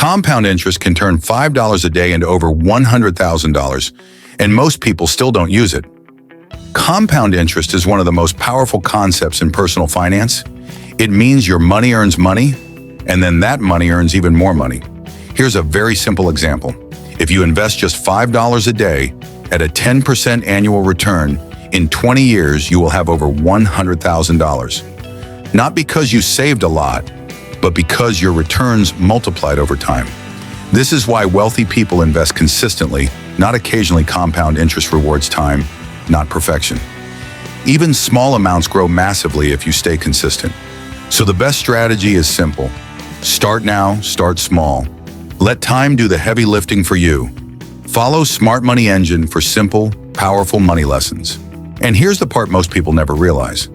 Compound interest can turn $5 a day into over $100,000, and most people still don't use it. Compound interest is one of the most powerful concepts in personal finance. It means your money earns money, and then that money earns even more money. Here's a very simple example. If you invest just $5 a day at a 10% annual return, in 20 years you will have over $100,000. Not because you saved a lot, but because your returns multiplied over time. This is why wealthy people invest consistently, not occasionally. Compound interest rewards time, not perfection. Even small amounts grow massively if you stay consistent. So the best strategy is simple. Start now, start small. Let time do the heavy lifting for you. Follow SmartMoney Engine for simple, powerful money lessons. And here's the part most people never realize.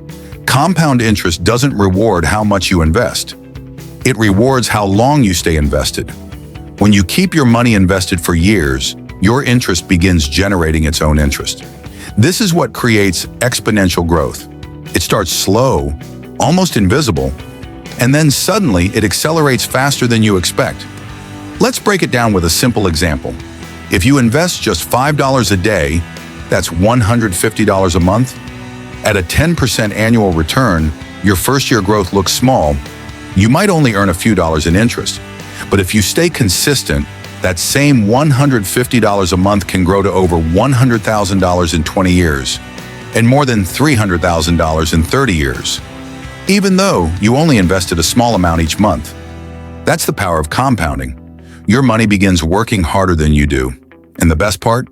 Compound interest doesn't reward how much you invest. It rewards how long you stay invested. When you keep your money invested for years, your interest begins generating its own interest. This is what creates exponential growth. It starts slow, almost invisible, and then suddenly it accelerates faster than you expect. Let's break it down with a simple example. If you invest just $5 a day, that's $150 a month. At a 10% annual return, your first-year growth looks small. You might only earn a few dollars in interest. But if you stay consistent, that same $150 a month can grow to over $100,000 in 20 years, and more than $300,000 in 30 years, even though you only invested a small amount each month. That's the power of compounding. Your money begins working harder than you do. And the best part?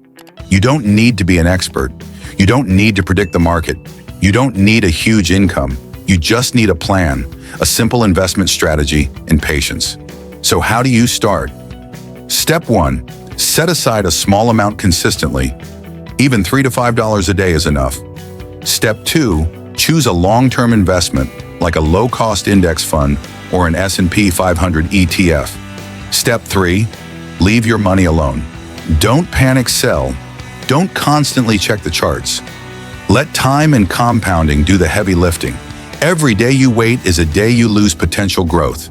You don't need to be an expert. You don't need to predict the market. You don't need a huge income. You just need a plan, a simple investment strategy, and patience. So how do you start? Step 1. Set aside a small amount consistently. Even $3 to $5 a day is enough. Step 2. Choose a long-term investment, like a low-cost index fund or an S&P 500 ETF. Step 3. Leave your money alone. Don't panic sell. Don't constantly check the charts. Let time and compounding do the heavy lifting. Every day you wait is a day you lose potential growth.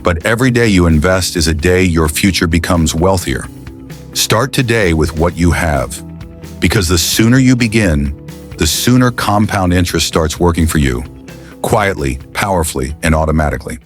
But every day you invest is a day your future becomes wealthier. Start today with what you have. Because the sooner you begin, the sooner compound interest starts working for you. Quietly, powerfully, and automatically.